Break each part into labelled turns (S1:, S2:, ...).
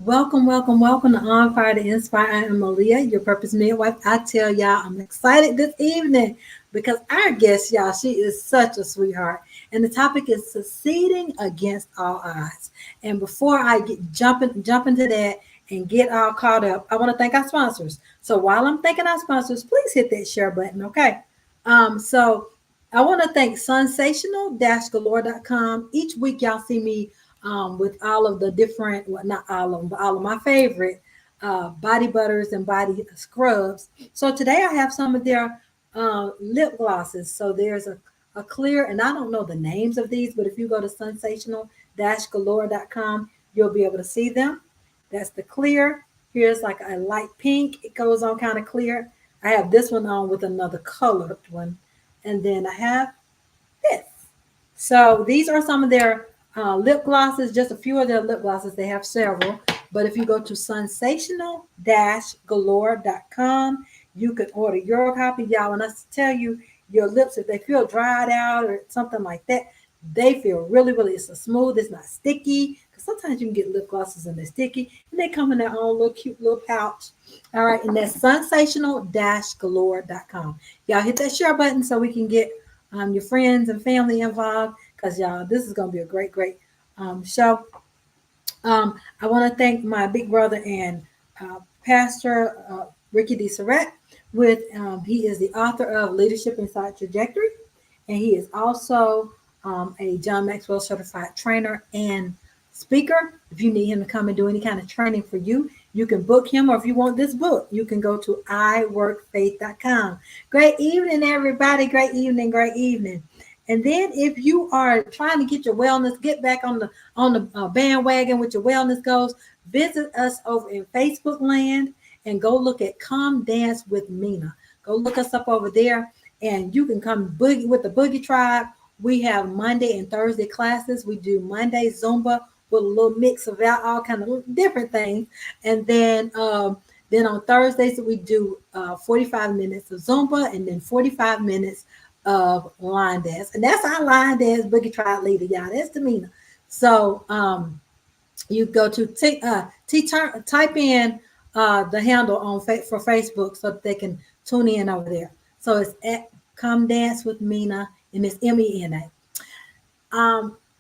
S1: Welcome, welcome, welcome to On Fire to Inspire. I am Aleigha, your purpose midwife. I tell y'all, I'm excited this evening because our guest, y'all, she is such a sweetheart. And the topic is succeeding against all odds. And before I jump into that and get all caught up, I want to thank our sponsors. So while I'm thanking our sponsors, please hit that share button, okay? So I want to thank sensational-galore.com. Each week, y'all see me with all of the different, well, not all of them, but all of my favorite body butters and body scrubs. So today I have some of their lip glosses. So there's a clear, and I don't know the names of these, but if you go to sensational-galore.com, you'll be able to see them. That's the clear. Here's like a light pink. It goes on kind of clear. I have this one on with another colored one. And then I have this. So these are some of their lip glosses, just a few of their lip glosses. They have several. But if you go to sensational-galore.com, you can order your copy, y'all. And I tell you, your lips, if they feel dried out or something like that, they feel really, really, it's smooth. It's not sticky. Because sometimes you can get lip glosses and they're sticky. And they come in their own little cute little pouch. All right. And that's sensational-galore.com. Y'all hit that share button so we can get your friends and family involved. Because y'all, this is going to be a great, great show. I want to thank my big brother and pastor, Ricky D. Surratt. He is the author of Leadership Inside Trajectory. And he is also a John Maxwell certified trainer and speaker. If you need him to come and do any kind of training for you, you can book him. Or if you want this book, you can go to iworkfaith.com. Great evening, everybody. Great evening. Great evening. And then if you are trying to get your wellness, get back on the bandwagon with your wellness goals, visit us over in Facebook land and go look at Come Dance with Mina. Go look us up over there and you can come boogie with the Boogie Tribe. We have Monday and Thursday classes. We do Monday Zumba with a little mix of all kind of different things. And then on Thursdays, we do 45 minutes of Zumba and then 45 minutes of line dance. And that's our line dance Boogie Tribe leader, y'all. That's Tamina. So you go to type in the handle on for Facebook so that they can tune in over there. So it's at Come Dance with Mina, and it's MENA.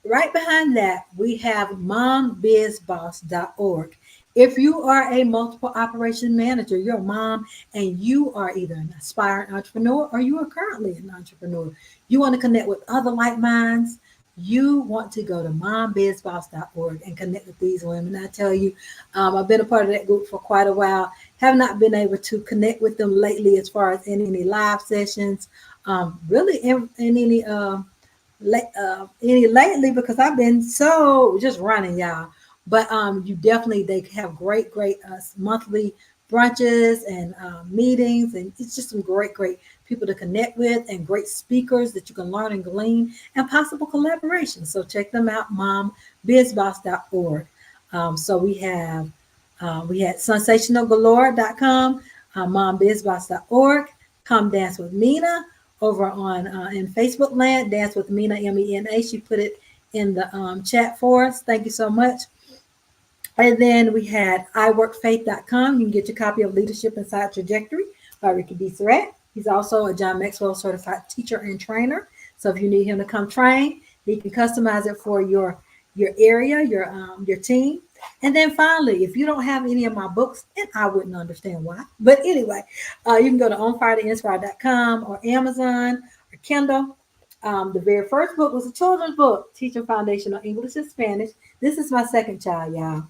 S1: Right behind that, we have mombizboss.org. If you are a multiple operation manager, you're a mom and you are either an aspiring entrepreneur or you are currently an entrepreneur, you want to connect with other like minds, you want to go to mombizboss.org and connect with these women. I tell you, I've been a part of that group for quite a while, have not been able to connect with them lately as far as in any live sessions, really in any lately because I've been so just running, y'all. But they have great monthly brunches and meetings, and it's just some great people to connect with and great speakers that you can learn and glean and possible collaboration. So check them out, mombizboss.org. So we had sensationalgalore.com, mombizboss.org, Come Dance with Mina over on in Facebook land, Dance with Mina, MENA. She put it in the chat for us. Thank you so much. And then we had iworkfaith.com. You can get your copy of Leadership Inside Trajectory by Ricky D. Surratt. He's also a John Maxwell certified teacher and trainer. So if you need him to come train, he can customize it for your area, your team. And then finally, if you don't have any of my books, and I wouldn't understand why, but anyway, you can go to onfiretoinspire.com or Amazon or Kindle. The very first book was a children's book, Teaching Foundational English and Spanish. This is my second child, y'all.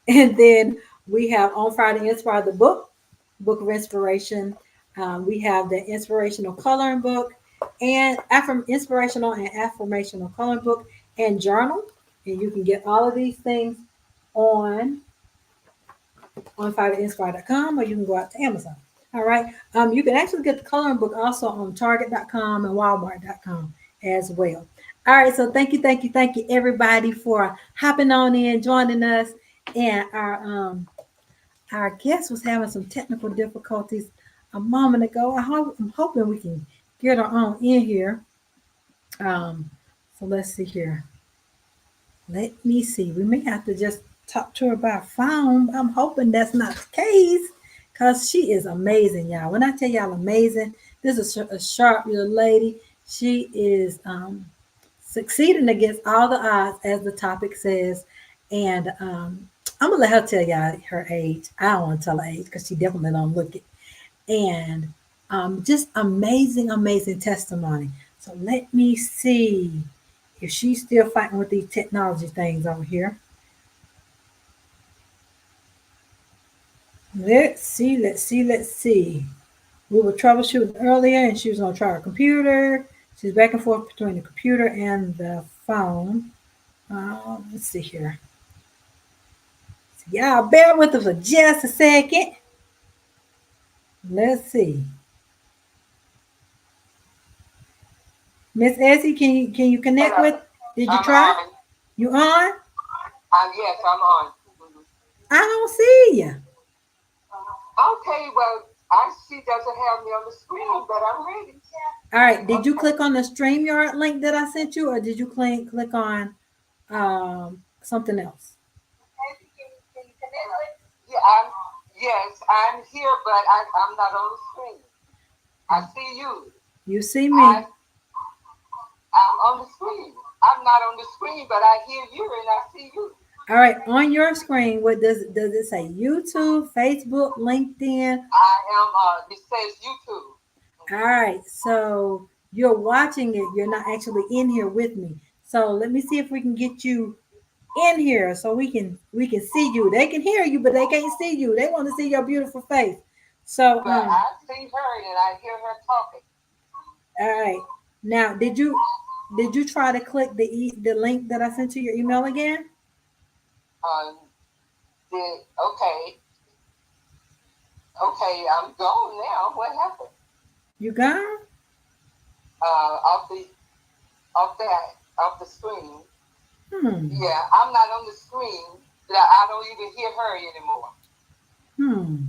S1: And then we have On Fire to Inspire, the book of inspiration. We have the inspirational coloring book and inspirational and affirmational coloring book and journal. And you can get all of these things on onfiretoinspire.com, or you can go out to Amazon. All right. You can actually get the coloring book also on target.com and walmart.com as well. All right, so thank you, everybody, for hopping on in, joining us. And our guest was having some technical difficulties a moment ago. I'm hoping we can get her on in here. Um, so let's see here. Let me see. We may have to just talk to her by phone. I'm hoping that's not the case because she is amazing, y'all. When I tell y'all amazing, this is a sharp little lady. She is succeeding against all the odds, as the topic says. And I'm gonna let her tell y'all her age. I don't want to tell her age because she definitely don't look it. And just amazing, amazing testimony. So let me see if she's still fighting with these technology things over here. Let's see. We were troubleshooting earlier and she was gonna try her computer. She's back and forth between the computer and the phone. Let's see here. So y'all bear with us for just a second. Let's see. Miss Essie, can you connect
S2: Hello.
S1: with? Did you
S2: I'm
S1: try?
S2: on.
S1: You on?
S2: Yes, I'm on.
S1: I don't see you.
S2: Okay, well, she doesn't have me on the screen, but I'm ready.
S1: All right. Did you
S2: Okay.
S1: click on the StreamYard link that I sent you, or did you click on something else?
S2: Yeah, yes, I'm here, but I'm not on the screen. I see you.
S1: You see me.
S2: I, I'm on the screen. I'm not on the screen, but I hear you and I see you.
S1: All right. On your screen, what does it say? YouTube, Facebook, LinkedIn.
S2: I am, it says YouTube.
S1: All right. So you're watching it. You're not actually in here with me. So let me see if we can get you in here so we can see you. They can hear you, but they can't see you. They want to see your beautiful face. So
S2: But I see her and I hear her talking.
S1: all right. Now, did you try to click the link that I sent to your email again?
S2: Um, okay, okay, I'm gone now. What happened?
S1: You gone?
S2: Off the off the screen.
S1: Hmm.
S2: Yeah, I'm not on the screen. I don't even hear her anymore.
S1: Hmm.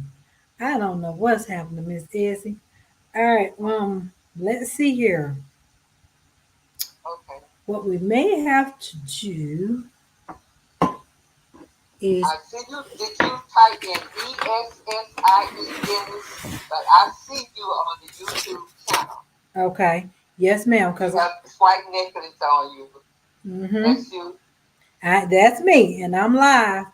S1: I don't know what's happening, Miss Essie. All right. Let's see here.
S2: Okay.
S1: What we may have to do is
S2: I see you. Did you type in ESSIE Dennis? But I see you on the YouTube channel.
S1: okay. Yes, ma'am.
S2: You
S1: Cause
S2: have this white necklace on you.
S1: mm-hmm.
S2: That's you.
S1: That's me, and I'm live.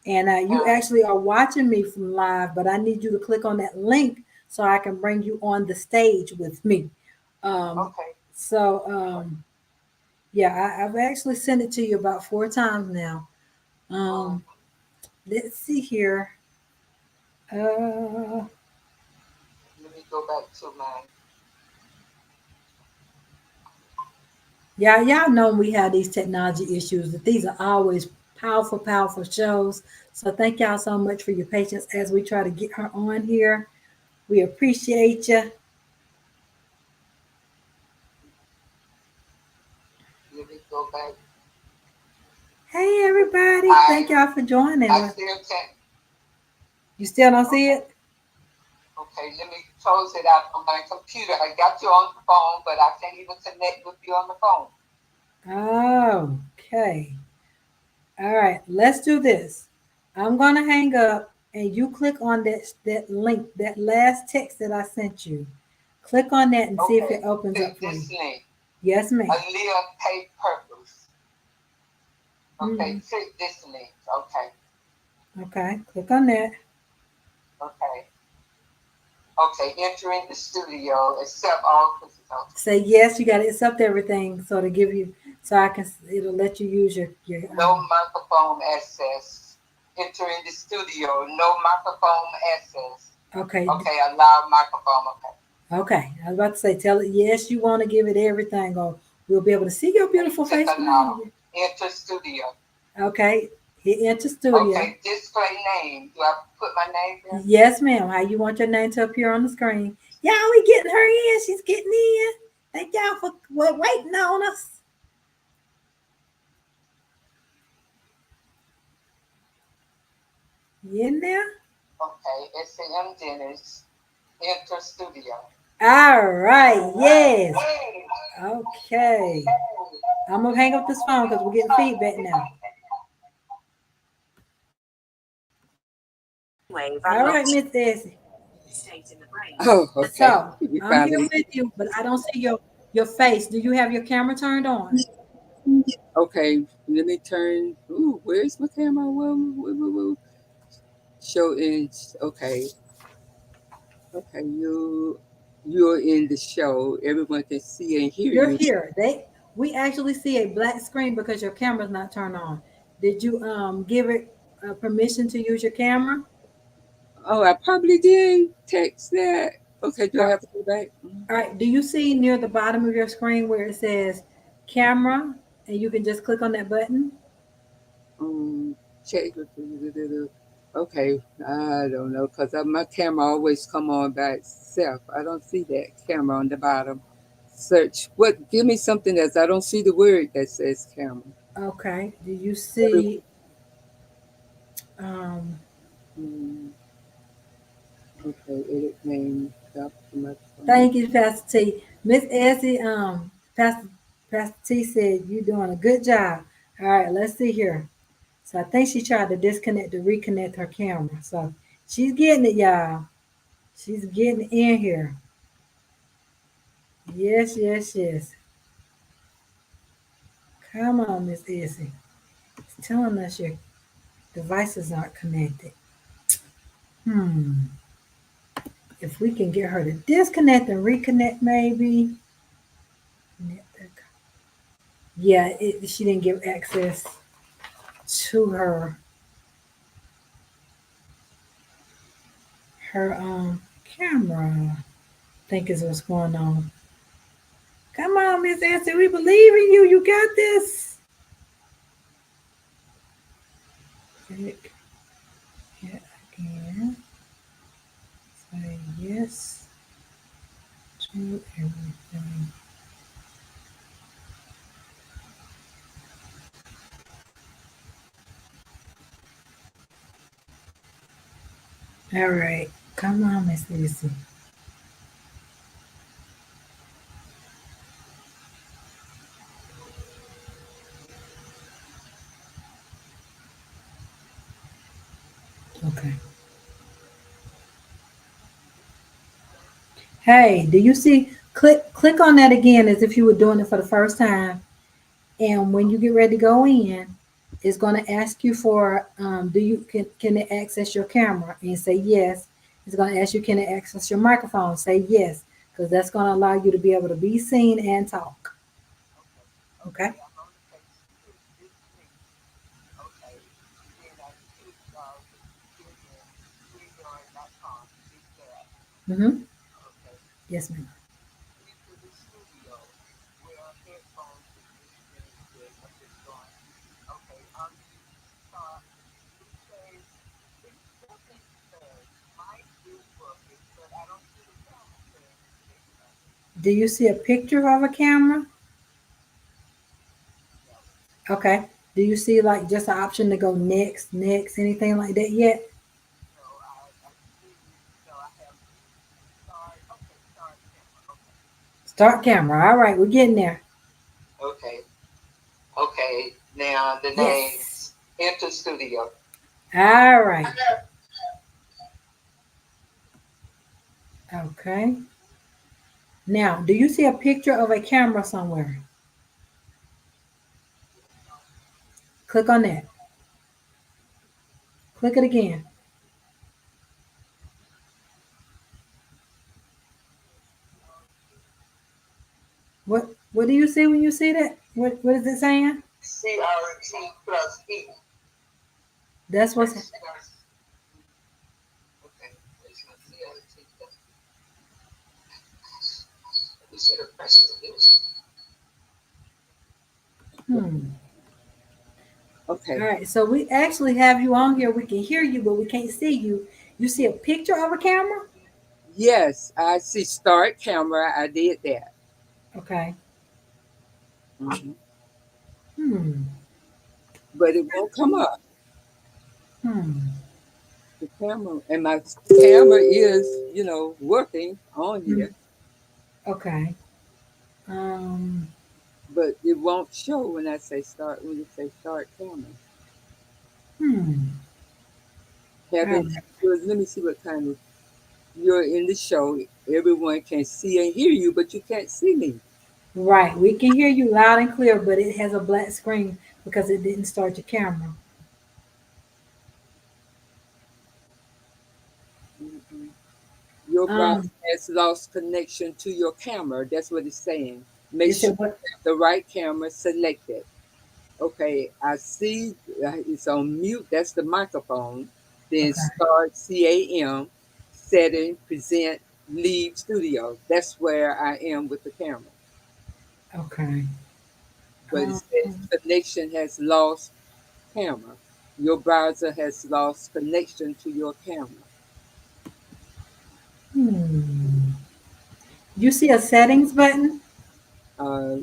S1: And you
S2: Uh,
S1: actually are watching me from live, but I need you to click on that link so I can bring you on the stage with me. Um,
S2: okay.
S1: so yeah, I've actually sent it to you about 4 times now.
S2: Um,
S1: Um, let's see here. Uh,
S2: let me go back to my.
S1: yeah, y'all know we have these technology issues. That these are always powerful, powerful shows. So thank y'all so much for your patience as we try to get her on here. We appreciate you.
S2: Let me go back.
S1: Hey everybody,
S2: I
S1: thank y'all for joining.
S2: I still can't.
S1: You still don't see
S2: Okay.
S1: it?
S2: Okay, let me close it out on my computer. I got you on the phone, but I can't even connect with you on the phone.
S1: Okay. All right, let's do this. I'm gonna hang up and you click on that link, that last text that I sent you. Click on that and see if it
S2: Okay,
S1: opens up for you.
S2: this link,
S1: Yes, ma'am.
S2: Aleigha Pay Purpose. Okay,
S1: Hmm.
S2: click this link. Okay,
S1: Okay, click on that.
S2: okay, okay. Entering the studio, accept all visitors.
S1: Say yes. You got to accept everything so to give you, so I can. It'll let you use your.
S2: No microphone access. Entering the studio, no microphone access.
S1: Okay.
S2: Okay, allow microphone. Okay.
S1: Okay. I was about to say, tell it yes. You want to give it everything, or we'll be able to see your
S2: Okay,
S1: beautiful
S2: click
S1: face behind
S2: allow.
S1: you.
S2: Enter studio.
S1: Okay. Hit enter studio.
S2: Okay, display name. Do I put my name there?
S1: Yes, ma'am. How you want your name to appear on the screen? Y'all, we getting her in. She's getting in. Thank y'all for waiting on us. You in there?
S2: Okay, Essie M Dennis, enter studio.
S1: All right. Yes. Okay. I'm gonna hang up this phone because we're getting feedback now. All right, Miss Essie.
S3: Oh, okay.
S1: So
S3: You
S1: I'm here
S3: finally.
S1: with you, but I don't see your face. Do you have your camera turned on?
S3: Okay, let me turn. Ooh, where's my camera? Whoa. Show in. Okay, okay. You're in the show. Everyone can see and hear
S1: You're
S3: you.
S1: here. We actually see a black screen because your camera's not turned on. Did you give it permission to use your camera?
S3: Oh, I probably did text that. Okay, do I
S1: All
S3: have to go back?
S1: right. Do you see near the bottom of your screen where it says camera and you can just click on that button?
S3: Um, check. Okay, I don't know because my camera always come on by itself. I don't see that camera on the bottom. Search. What? Give me something else. I don't see the word that says camera.
S1: Okay. Do you
S3: Every,
S1: see um
S3: mm, okay, edit name. Stop to my phone.
S1: thank you, Pastor T. Miss Essie, Pastor T said you're doing a good job. All right, let's see here. So I think she tried to disconnect to reconnect her camera. So she's getting it, y'all. She's getting in here. Yes, yes, yes. Come on, Miss Essie. It's telling us your devices aren't connected. Hmm. If we can get her to disconnect and reconnect, maybe. Yeah, she didn't give access to her camera. I think is what's going on. Come on, Miss Essie. We believe in you. You got this. Click it again. Say yes to everything. All right. Come on, Miss Lucy. Okay. Hey, do you see? Click on that again as if you were doing it for the first time. And when you get ready to go in, it's going to ask you for do you can it access your camera and say yes. It's going to ask you can it access your microphone. Say yes, because that's going to allow you to be able to be seen and talk. Okay.
S2: Okay, I'm on the page. This link. Okay, then I click get in StreamYard.com. Click that.
S1: Mm-hmm.
S2: Okay,
S1: Yes, ma'am.
S2: into the studio where headphones and instruments that I'm just going. Okay, on the top, it says, something says, mic is working, but I don't see the camera saying anything.
S1: Do you see a picture of a camera?
S2: No,
S1: Okay. Do you see like just an option to go next, next, anything like that yet?
S2: no, I see, no, I have start, okay, start camera, okay.
S1: Start camera. All right, we're getting there.
S2: Okay, okay, now the
S1: Yes.
S2: names, enter studio.
S1: All right. Okay. Now, do you see a picture of a camera somewhere? Click on that. Click it again. What do you see when you see that? What is it saying?
S2: CRT plus E.
S1: That's what's
S2: Okay, it's not CRT plus E. We should have pressed release.
S1: hmm.
S3: Okay.
S1: All right. So we actually have you on here. We can hear you, but we can't see you. You see a picture of a camera?
S3: Yes, I see start camera. I did that.
S1: Okay.
S3: Hmm.
S1: Hmm.
S3: But it won't come up.
S1: Hmm.
S3: the camera, and my camera is, working on
S1: Mm,
S3: here,
S1: okay. Um,
S3: but it won't show when I say start. When you say start camera,
S1: hmm. All
S3: having
S1: right.
S3: let me see what kind of you're in the show. Everyone can see and hear you, but you can't see me.
S1: Right. We can hear you loud and clear, but it has a black screen because it didn't start your camera.
S3: Mm-mm. Your browser
S1: Um,
S3: has lost connection to your camera. That's what it's saying. Make
S1: it
S3: sure
S1: said what?
S3: you have the right camera selected. Okay, I see it's on mute. That's the microphone. Then
S1: Okay.
S3: start CAM, setting, present, leave studio. That's where I am with the camera.
S1: Okay.
S3: But it
S1: Um,
S3: says connection has lost camera. Your browser has lost connection to your camera.
S1: hmm. You see a settings button?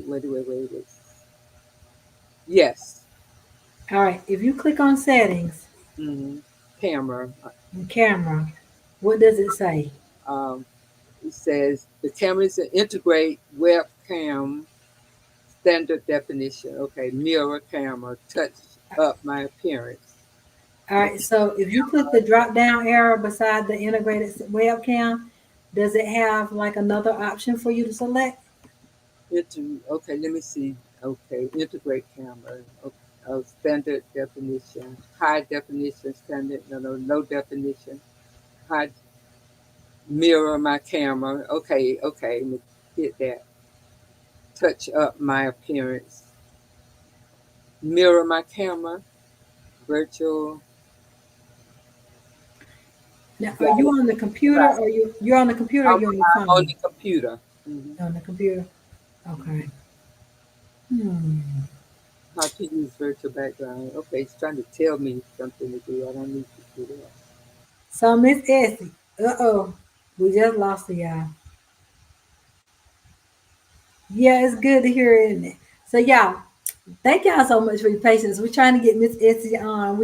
S3: Wait. Yes.
S1: All right. If you click on settings
S3: hmm Camera.
S1: and camera, what does it say?
S3: Um, it says the camera is an integrate webcam standard definition. Okay, mirror camera, touch up my appearance.
S1: All right. So if you click the drop down arrow beside the integrated webcam, does it have like another option for you to select?
S3: Okay, let me see. Okay, integrate camera. Okay, standard definition, high definition, standard. No definition. High mirror my camera. Okay. Let me hit that. Touch up my appearance. Mirror my camera. Virtual.
S1: Now, are
S3: Got
S1: you
S3: it.
S1: on the computer or you're on the computer or
S3: I'm,
S1: you're on your
S3: I'm on
S1: phone?
S3: the computer. hmm
S1: You're on the computer. Okay. Hmm.
S3: How to use virtual background. Okay, it's trying to tell me something to do. I don't need to do that.
S1: So Miss Essie, uh-oh, we just lost her, y'all. Yeah, it's good to hear it, isn't it? So y'all, thank y'all so much for your patience. We're trying to get Miss Essie on.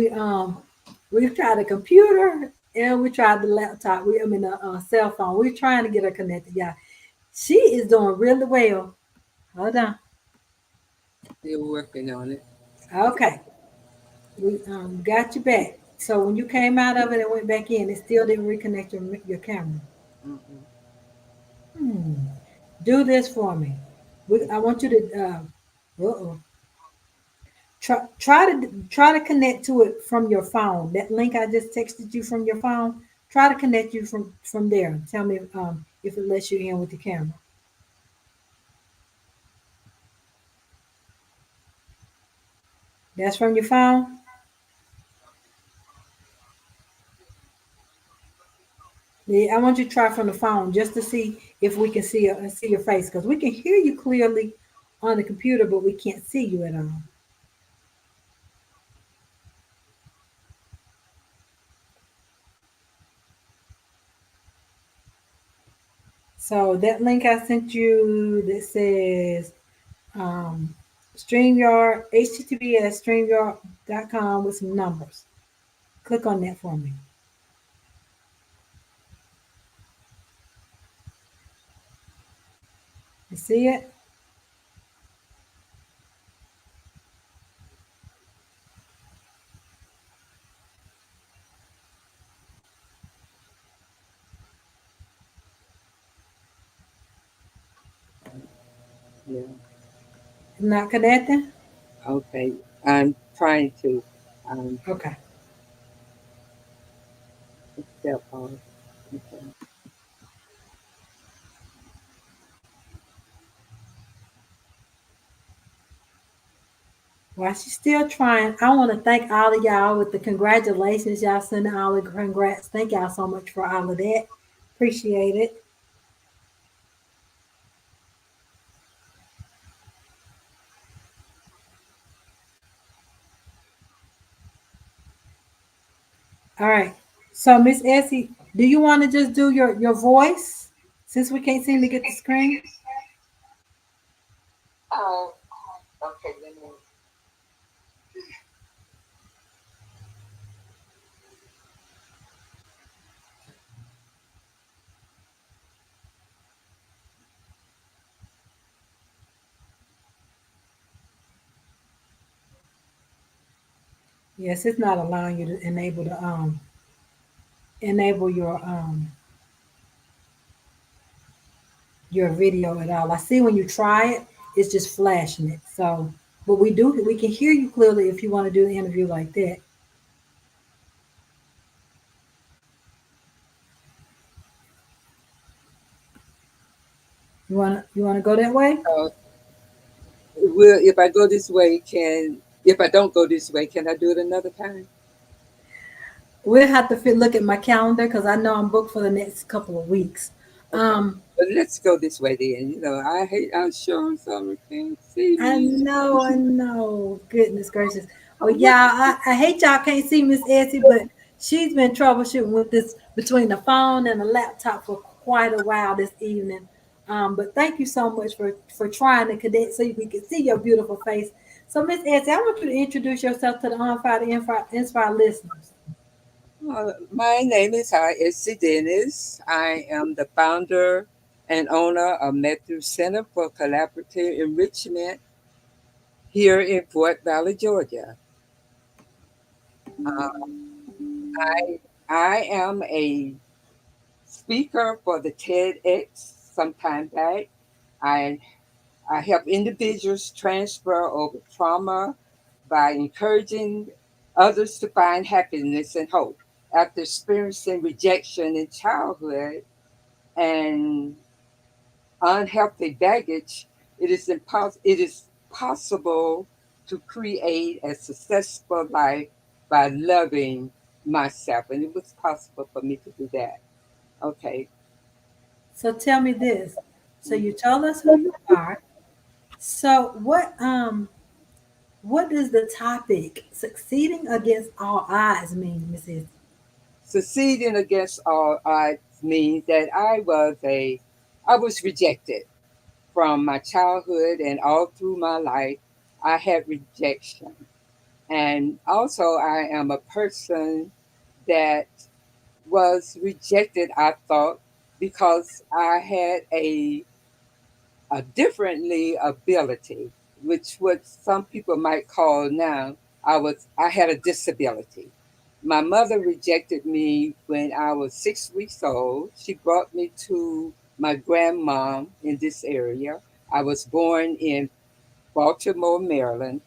S1: We've tried a computer and we tried the laptop. I mean the cell phone. We're trying to get her connected, y'all. She is doing really well. Hold on.
S3: Still working on it.
S1: Okay, we got you back. So when you came out of it and went back in, it still didn't reconnect your camera.
S3: Mm-mm.
S1: Hmm. Do this for me. I want you to. Uh-oh. Try to connect to it from your phone. That link I just texted you from your phone. Try to connect you from there. Tell me if it lets you in with the camera. That's from your phone. Yeah, I want you to try from the phone just to see if we can see your face because we can hear you clearly on the computer, but we can't see you at all. So that link I sent you that says um, StreamYard, HTTPS StreamYard.com with some numbers. Click on that for me. You see it?
S3: Yeah.
S1: Not connecting?
S3: Okay. I'm trying to
S1: Okay.
S3: step on. Okay.
S1: While she's still trying, I want to thank all of y'all with the congratulations. Y'all sending all the congrats. Thank y'all so much for all of that. Appreciate it. All right. So, Miss Essie, do you want to just do your voice since we can't seem to get the screen?
S2: Oh, okay. Let me.
S1: Yes, it's not allowing you to enable your video at all. I see when you try it, it's just flashing it. So, but we can hear you clearly if you want to do the interview like that. You wanna go that way?
S3: So, will if I go this way, can if I don't go this way, can I do it another time?
S1: We'll have to look at my calendar because I know I'm booked for the next couple of weeks.
S3: Okay.
S1: Um,
S3: But let's go this way then. I hate I'm sure some can't see
S1: I
S3: me.
S1: know, I know. Goodness gracious. Well,
S3: Oh, what?
S1: yeah, I hate y'all can't see Miss Essie, but she's been troubleshooting with this between the phone and the laptop for quite a while this evening. But thank you so much for trying to connect so we can see your beautiful face. So, Miss Essie, I want you to introduce yourself to the On Fire to Inspire listeners.
S3: My name is Essie Dennis. I am the founder and owner of Matthew Center for Collaborative Enrichment here in Fort Valley, Georgia. Uh, I am a speaker for the TEDx sometime back. I I help individuals transfer over trauma by encouraging others to find happiness and hope after experiencing rejection in childhood and unhealthy baggage. It is possible to create a successful life by loving myself, and it was possible for me to do that. Okay.
S1: So, tell me this. So, you
S3: Mhm.
S1: told us who you are. So, what does the topic "succeeding against all odds" mean, Mrs.?
S3: Succeeding against all odds means that I was rejected from my childhood and all through my life. I had rejection, and also I am a person that was rejected. I thought because I had a differently ability, which what some people might call now I had a disability. My mother rejected me when I was 6 weeks old. She brought me to my grandmom in this area. I was born in Baltimore, Maryland,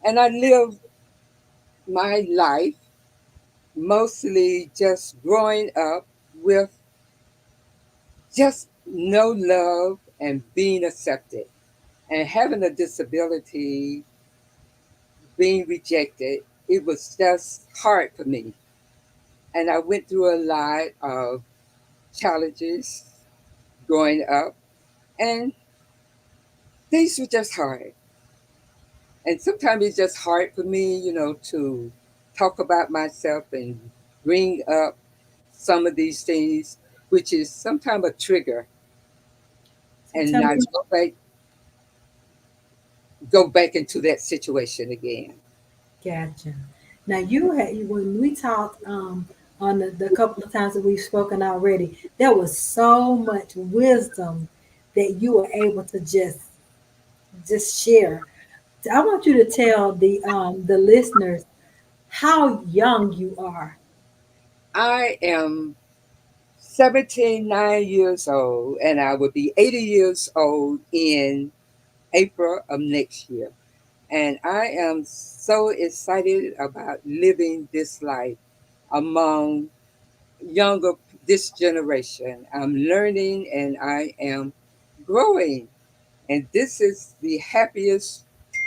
S3: and I lived my life mostly just growing up with just no love and being accepted. And having a disability, being rejected, it was just hard for me. And I went through a lot of challenges growing up, and things were just hard. And sometimes it's just hard for me, to talk about myself and bring up some of these things, which is sometimes a trigger,
S1: So
S3: and
S1: tell me,
S3: not go back into that situation again.
S1: gotcha. Now you had when we talked on the couple of times that we've spoken already, there was so much wisdom that you were able to just share. I want you to tell the listeners how young you are.
S3: I am 79 years old, and I will be 80 years old in April of next year. And I am so excited about living this life among younger this generation. I'm learning and I am growing. And this is the happiest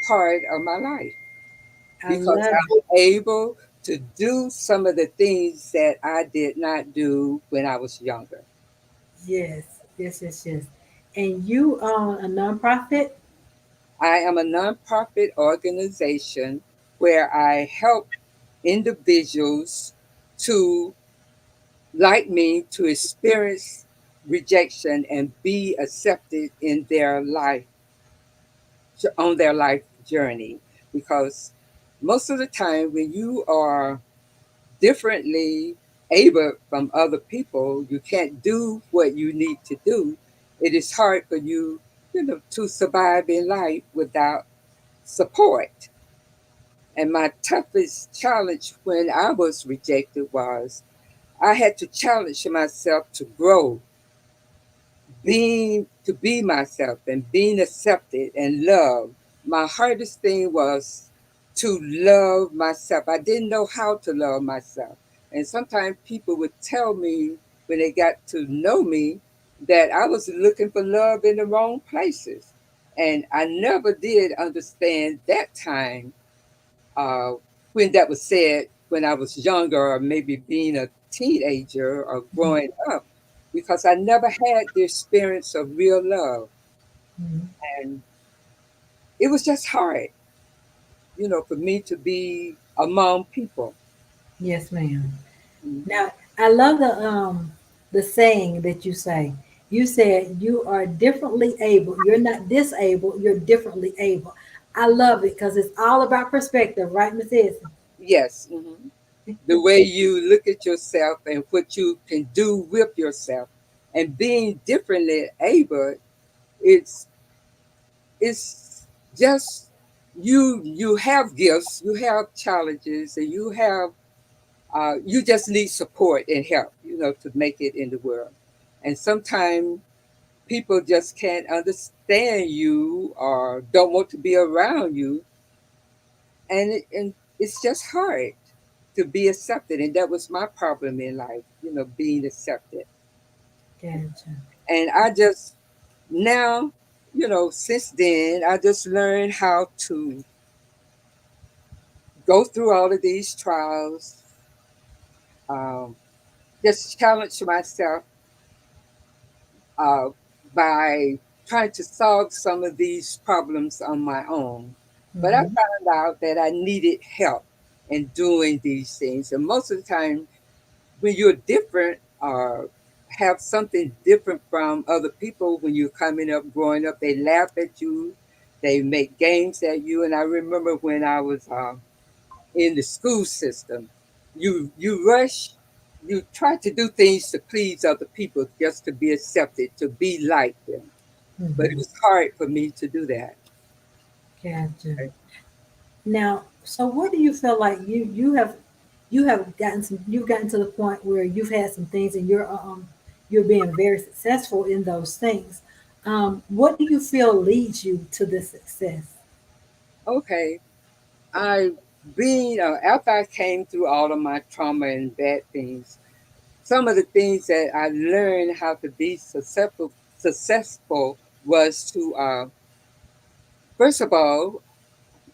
S3: part of my life
S1: I
S3: because
S1: love it.
S3: I'm able to do some of the things that I did not do when I was younger.
S1: Yes, yes, yes, yes. And you own a nonprofit.
S3: I am a nonprofit organization where I help individuals to, like me, to experience rejection and be accepted in their life, on their life journey. Because most of the time, when you are differently able from other people, you can't do what you need to do. It is hard for you, to survive in life without support. And my toughest challenge when I was rejected was I had to challenge myself to grow, being to be myself and being accepted and loved. My hardest thing was to love myself. I didn't know how to love myself. And sometimes people would tell me when they got to know me that I was looking for love in the wrong places. And I never did understand that time uh, when that was said when I was younger, or maybe being a teenager or growing up, because I never had the experience of real love.
S1: Mhm.
S3: And it was just hard, for me to be among people.
S1: Yes, ma'am.
S3: Mhm.
S1: Now, I love the saying that you say. You said you are differently able. You're not disabled, you're differently able. I love it because it's all about perspective, right, Miss Essie?
S3: Yes. The way you look at yourself and what you can do with yourself, and being differently able, it's it's just you have gifts, you have challenges, and you just need support and help, to make it in the world. And sometimes people just can't understand you or don't want to be around you, and it's just hard to be accepted. And that was my problem in life, being accepted.
S1: Gotcha.
S3: And I just now, since then, I just learned how to go through all of these trials, um, just challenge myself uh, by trying to solve some of these problems on my own. But I
S1: Hmm.
S3: found out that I needed help in doing these things. And most of the time, when you're different or have something different from other people, when you're coming up, growing up, they laugh at you, they make games at you. And I remember when I was in the school system, you rush, you try to do things to please other people just to be accepted, to be like them. But it
S1: Hmm.
S3: was hard for me to do that.
S1: Gotcha. Now, so what do you feel like you've gotten to the point where you've had some things and you're being very successful in those things. What do you feel leads you to this success?
S3: Okay, I being after I came through all of my trauma and bad things, some of the things that I learned how to be successful was to first of all,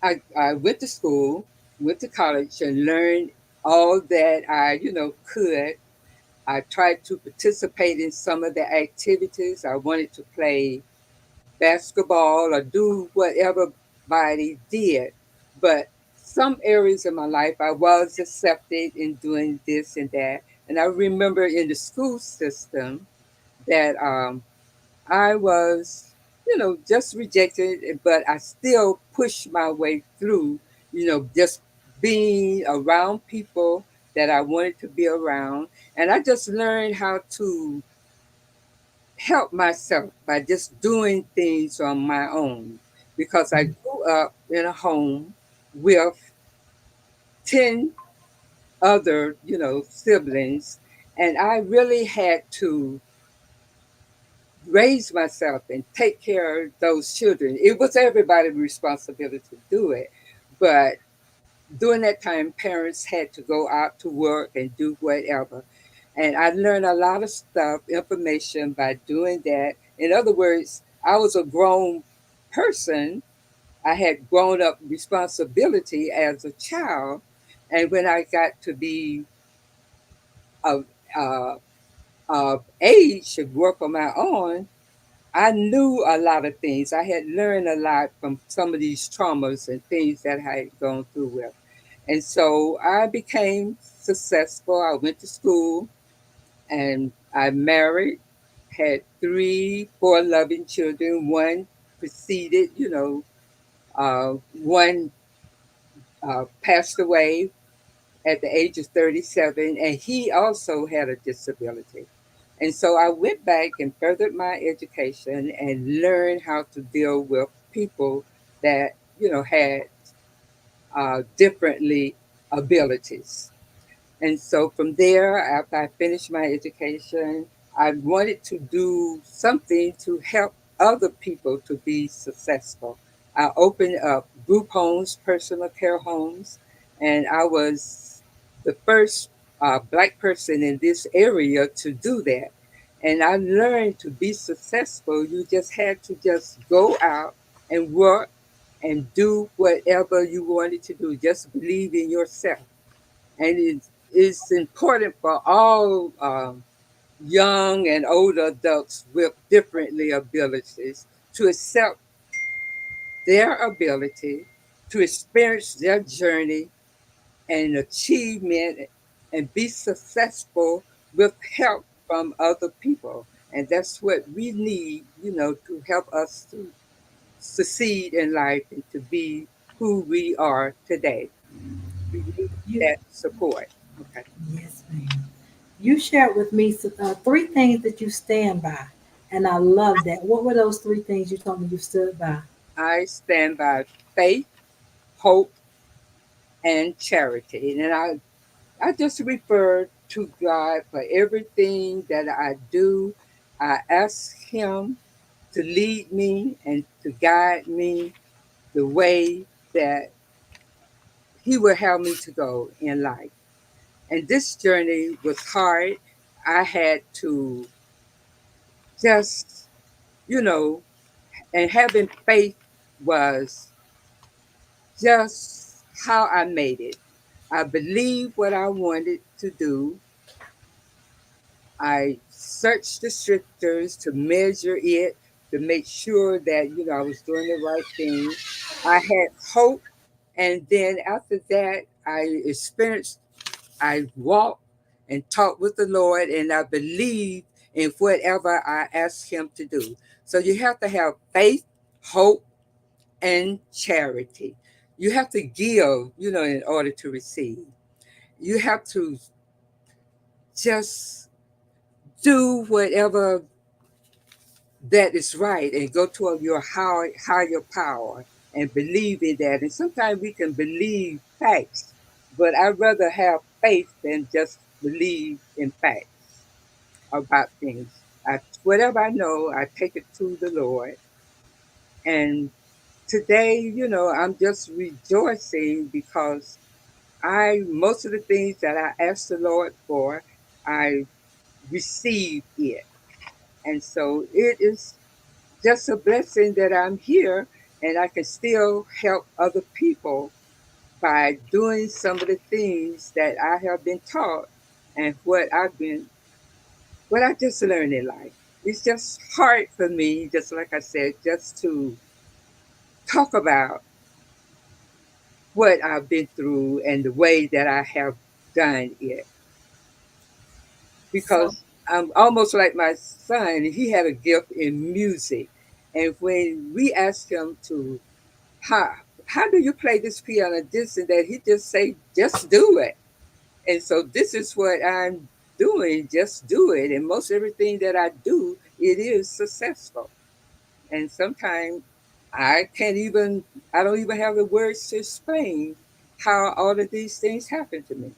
S3: I went to school, went to college, and learned all that I could. I tried to participate in some of the activities. I wanted to play basketball or do whatever body did. But some areas of my life, I was accepted in doing this and that. And I remember in the school system that I was, just rejected, but I still pushed my way through, just being around people that I wanted to be around. And I just learned how to help myself by just doing things on my own, because I grew up in a home with 10 other, siblings, and I really had to raise myself and take care of those children. It was everybody's responsibility to do it, but during that time, parents had to go out to work and do whatever. And I learned a lot of stuff, information by doing that. In other words, I was a grown person. I had grown up responsibility as a child. And when I got to be of, of age to work on my own, I knew a lot of things. I had learned a lot from some of these traumas and things that I had gone through with. And so I became successful. I went to school and I married, had three, four loving children. One preceded, one passed away at the age of 37, and he also had a disability. And so I went back and furthered my education and learned how to deal with people that, had differently abilities. And so from there, after I finished my education, I wanted to do something to help other people to be successful. I opened up group homes, personal care homes, and I was the first Black person in this area to do that. And I learned to be successful, you just had to just go out and work and do whatever you wanted to do. Just believe in yourself, and it's important for all young and older adults with differently abilities to accept their ability, to experience their journey and achievement, and be successful with help from other people. And that's what we need, to help us to succeed in life and to be who we are today. We need
S1: You,
S3: that support. Okay.
S1: yes, ma'am. You shared with me three things that you stand by, and I love that. What were those three things you told me you stood by?
S3: I stand by faith, hope, and charity. And I just refer to God for everything that I do. I ask Him to lead me and to guide me the way that He will have me to go in life. And this journey was hard. I had to just, you know, and having faith was just how I made it. I believed what I wanted to do. I searched the scriptures to measure it, to make sure that, I was doing the right thing. I had hope. And then after that, I walked and talked with the Lord, and I believed in whatever I asked Him to do. So you have to have faith, hope, and charity. You have to give, in order to receive. You have to just do whatever that is right and go to your higher power and believe in that. And sometimes we can believe facts, but I'd rather have faith than just believe in facts about things. Whatever I know, I take it to the Lord. And today, I'm just rejoicing because most of the things that I asked the Lord for, I received it. And so it is just a blessing that I'm here and I can still help other people by doing some of the things that I have been taught and what I just learned in life. It's just hard for me, just like I said, just to talk about what I've been through and the way that I have done it,
S1: So,
S3: because I'm almost like my son. He had a gift in music. And when we asked him to, how, how do you play this piano, this and that, he just say, just do it. And so this is what I'm doing, just do it. And most everything that I do, it is successful. And sometimes I can't even, I don't even have the words to explain how all of these things happen to me.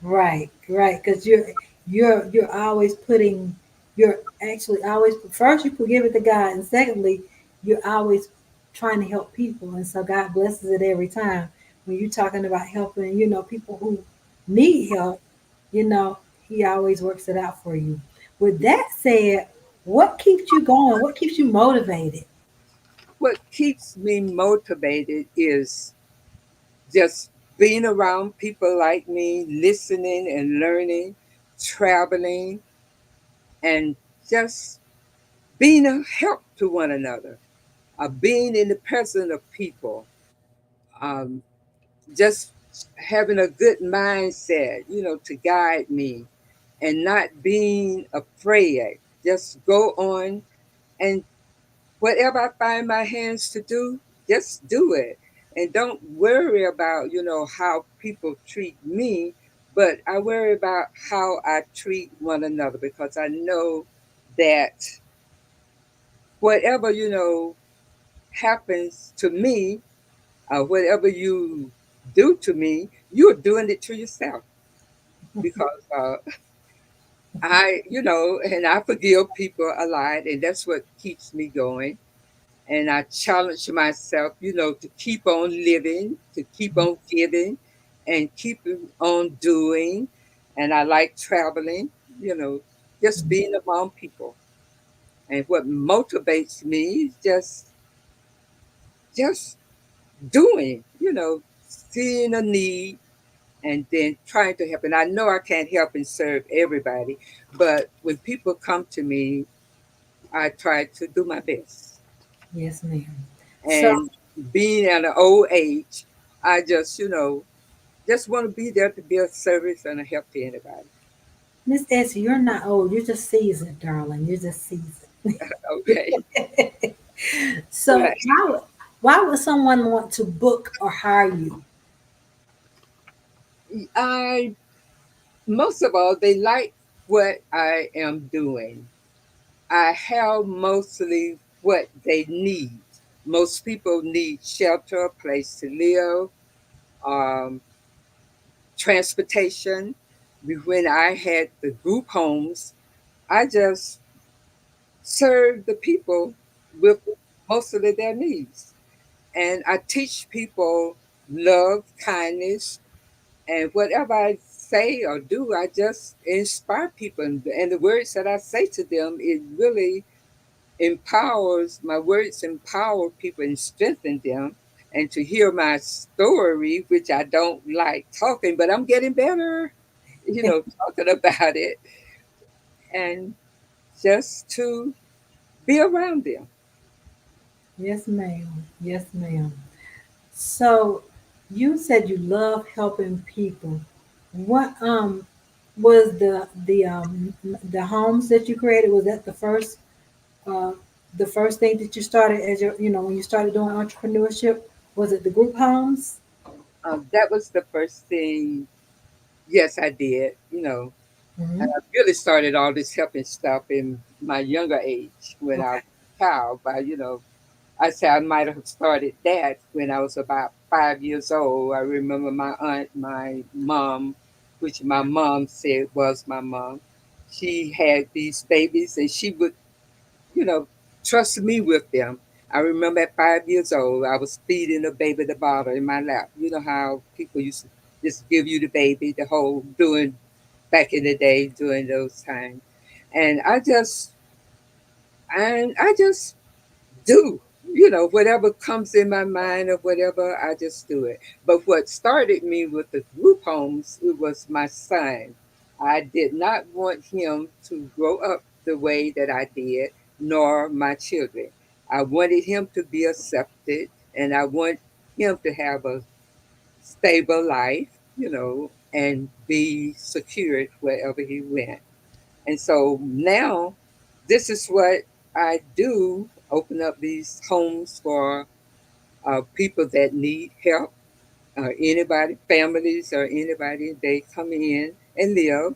S1: right, right, because you're always putting, you're actually always first you give it to God, and secondly, you're always trying to help people, and so God blesses it every time. When you're talking about helping, people who need help, you know, He always works it out for you. With that said, what keeps you going? What keeps you motivated?
S3: What keeps me motivated is just being around people like me, listening and learning, traveling, and just being a help to one another, being in the presence of people, um, just having a good mindset, to guide me and not being afraid. Just go on and whatever I find my hands to do, just do it. And don't worry about, how people treat me, but I worry about how I treat one another because I know that whatever, happens to me, whatever you do to me, you're doing it to yourself because and I forgive people a lot, and that's what keeps me going. And I challenge myself, to keep on living, to keep on giving, and keep on doing. And I like traveling, you know, just
S1: Mhm.
S3: being among people. And what motivates me is just doing, seeing a need and then trying to help. And I know I can't help and serve everybody, but when people come to me, I try to do my best.
S1: Yes, ma'am. So,
S3: And being at an old age, I just want to be there to be of service and a help to anybody.
S1: Miss Essie, you're not old. You're just seasoned, darling. You're just seasoned.
S3: Okay.
S1: So, why would someone want to book or hire you?
S3: I Most of all, they like what I am doing. I have mostly what they need. Most people need shelter, a place to live, um, transportation. When I had the group homes, I just served the people with most of their needs. And I teach people love, kindness, and whatever I say or do, I just inspire people. And the words that I say to them, it really empowers, my words empower people and strengthen them. And to hear my story, which I don't like talking, but I'm getting better, talking about it, and just to be around them.
S1: Yes, ma'am. Yes, ma'am. So, you said you love helping people. What was the homes that you created? Was that uh the first thing that you started as when you started doing entrepreneurship? Was it the group homes?
S3: That was the first thing. Yes, I did.
S1: Hmm.
S3: And I really started all this helping stuff in my younger age when I
S1: Okay.
S3: was a child. But I say I might have started that when I was about 5 years old. I remember my aunt, my mom, which my mom said was my mom. She had these babies, and she would, you know, trust me with them. I remember at 5 years old, I was feeding the baby the bottle in my lap. You know how people used to just give you the baby, the whole doing back in the day during those times. And I just do, whatever comes in my mind or whatever, I just do it. But what started me with the group homes, it was my son. I did not want him to grow up the way that I did, nor my children. I wanted him to be accepted, and I want him to have a stable life, and be secured wherever he went. And so now this is what I do, open up these homes for people that need help, anybody, families or anybody, they come in and live.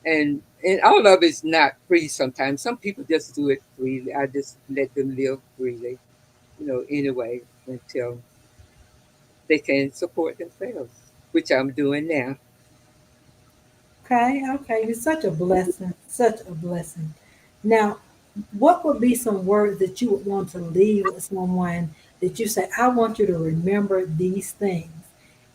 S3: And all of it's not free sometimes. Some people just do it freely. I just let them live freely, anyway, until they can support themselves, which I'm doing now.
S1: Okay, okay. You're such a blessing. Such a blessing. Now, what would be some words that you would want to leave with someone that you say, I want you to remember these things?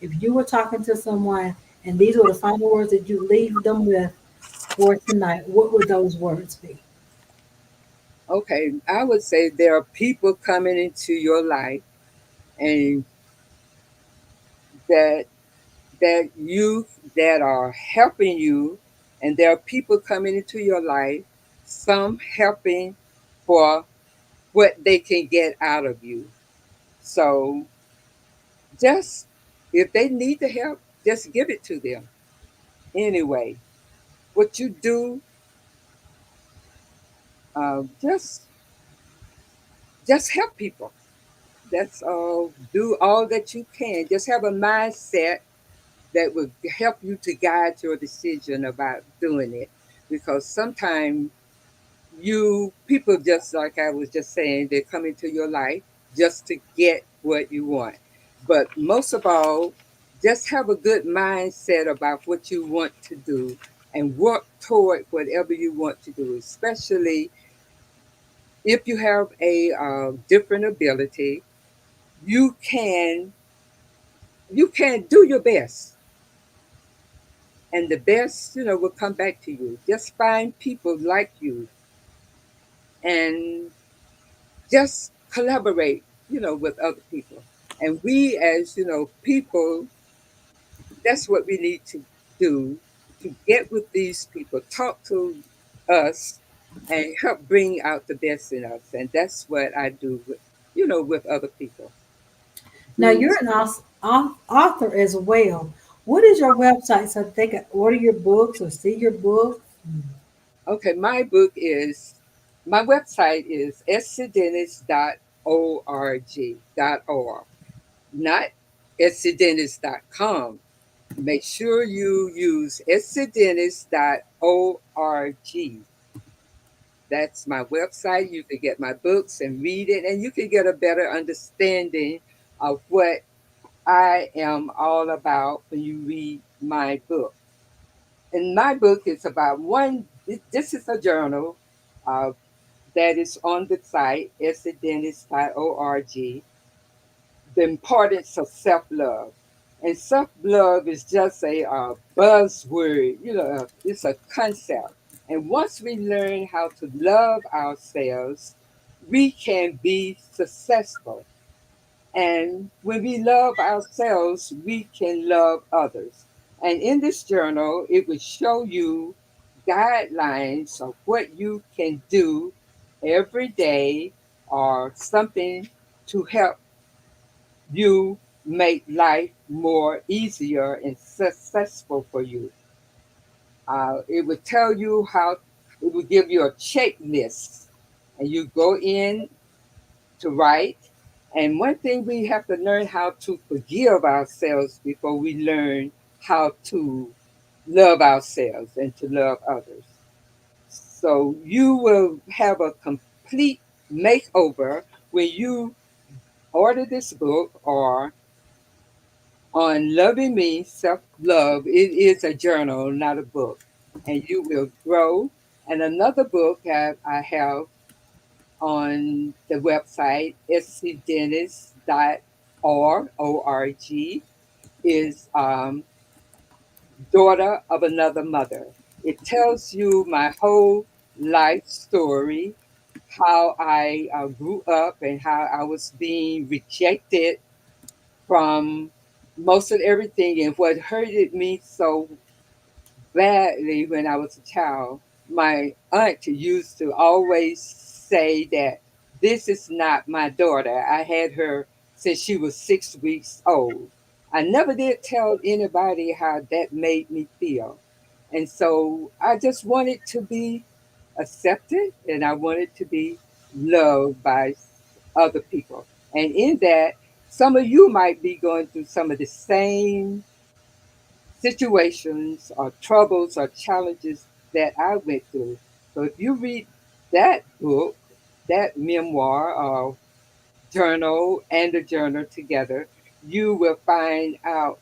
S1: If you were talking to someone and these were the final words that you leave them with for tonight, what would those words be?
S3: Okay, I would say there are people coming into your life and that youth that are helping you, and there are people coming into your life, some helping for what they can get out of you. So just, if they need the help, just give it to them anyway. What you do, just help people. That's all. Do all that you can. Just have a mindset that will help you to guide your decision about doing it, because sometimes people, just like I was just saying, they come into your life just to get what you want. But most of all, just have a good mindset about what you want to do and work toward whatever you want to do, especially if you have a different ability. You can do your best, and the best, will come back to you. Just find people like you and just collaborate, with other people. And we, as people, that's what we need to do, to get with these people, talk to us, and help bring out the best in us. And that's what I do with, with other people.
S1: Now
S3: We
S1: you're an author as well. What is your website so that they can order your books or see your books?
S3: Okay, my website is essedennis.org, not essedennis.com. Make sure you use essedennis.org. That's my website. You can get my books and read it, and you can get a better understanding of what I am all about when you read my book. And my book is about this is a journal uh, that is on the site, essedennis.org, the importance of self love. And self love is just a buzzword, it's a concept. And once we learn how to love ourselves, we can be successful. And when we love ourselves, we can love others. And in this journal, it will show you guidelines of what you can do every day or something to help you make life more easier and successful for you. It will tell you how, it will give you a checklist, and you go in to write. And one thing we have to learn how to forgive ourselves before we learn how to love ourselves and to love others. So you will have a complete makeover when you order this book, or on Loving Me, Self Love. It is a journal, not a book. And you will grow. And another book I have on the website, scdennis.org, is Daughter of Another Mother. It tells you my whole life story, how I grew up and how I was being rejected from most of everything. And what hurted me so badly when I was a child, my aunt used to always say that this is not my daughter. I had her since she was 6 weeks old. I never did tell anybody how that made me feel. And so I just wanted to be accepted, and I wanted to be loved by other people. And in that, some of you might be going through some of the same situations or troubles or challenges that I went through. So if you read that book, that memoir or journal and the journal together, you will find out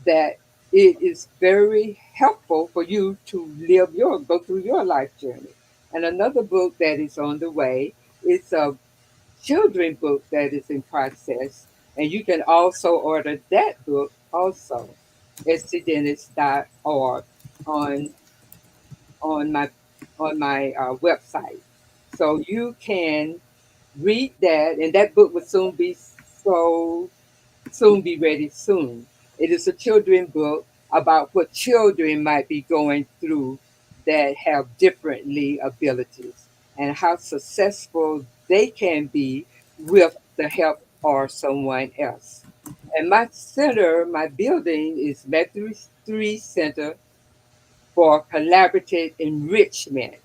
S3: that it is very helpful for you to go through your life journey. And another book that is on the way is a children book that is in process, and you can also order that book also at cdennis.org on on my website. So you can read that, and that book will so soon be ready soon. It is a children book about what children might be going through that have differently abilities, and how successful they can be with the help or someone else. And my building is Methodist 3 Center for Collaborative Enrichment.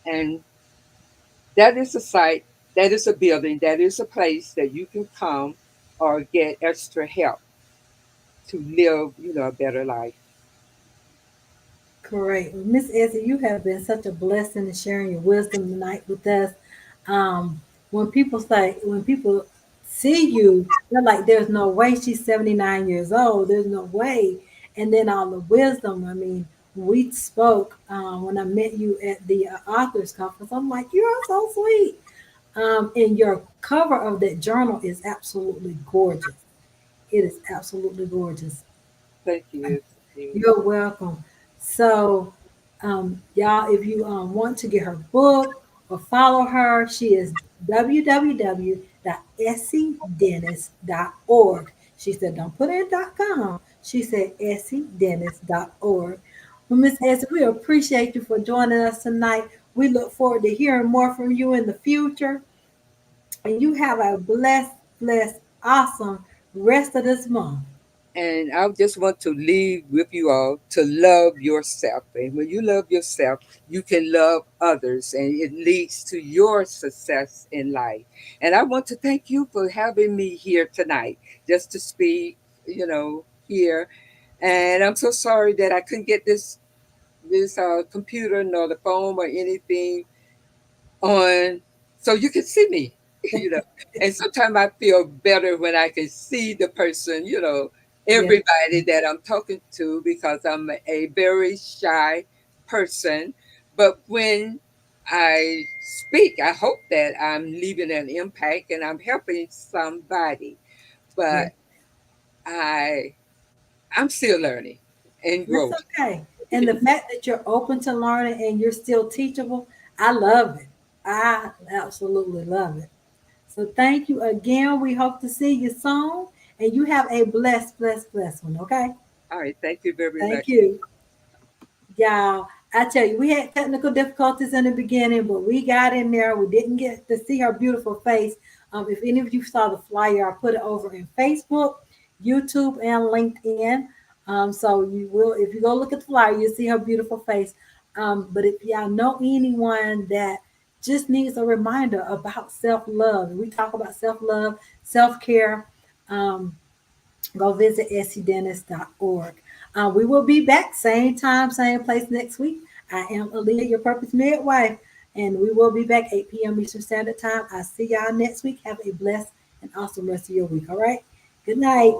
S3: And that is a site, that is a building, that is a place that you can come or get extra help to live, a better life.
S1: Great. Well, Miss Essie, you have been such a blessing in sharing your wisdom tonight with us. When people see you, they're like, there's no way she's 79 years old. There's no way. And then all the wisdom. I mean, we spoke when I met you at the authors conference. I'm like, you're so sweet. And your cover of that journal is absolutely gorgeous. It is absolutely gorgeous.
S3: Thank you. Thank
S1: You're welcome. So, y'all, if you want to get her book or follow her, she is www.essiedennis.org. She said, don't put in .com. She said essiedennis.org. Well, Miss Essie, we appreciate you for joining us tonight. We look forward to hearing more from you in the future. And you have a blessed, awesome rest of this month.
S3: And I just want to leave with you all to love yourself. And when you love yourself, you can love others, and it leads to your success in life. And I want to thank you for having me here tonight just to speak, here. And I'm so sorry that I couldn't get this computer nor the phone or anything on so you can see me, you know. And sometimes I feel better when I can see the person,
S1: Yes,
S3: everybody that I'm talking to, because I'm a very shy person. But when I speak, I hope that I'm leaving an impact and I'm helping somebody.
S1: yes.
S3: But I I'm still learning and
S1: That's
S3: growing.
S1: okay. And the fact that you're open to learning and you're still teachable, I love it. I absolutely love it. So thank you again. We hope to see you soon. And you have a blessed one. Okay.
S3: All right, thank you very
S1: Thank
S3: much.
S1: you. Y'all, I tell you, we had technical difficulties in the beginning, but we got in there. We didn't get to see her beautiful face. If any of you saw the flyer, I put it over in Facebook, YouTube, and LinkedIn. So you will, if you go look at the flyer, you'll see her beautiful face. But if y'all know anyone that just needs a reminder about self love, we talk about self love, self care. Um, Go visit essiedennis.org. We will be back same time, same place next week. I am Aleigha, your purpose midwife, and we will be back 8 p.m. Eastern Standard Time. I see y'all next week. Have a blessed and awesome rest of your week. All right. Good night.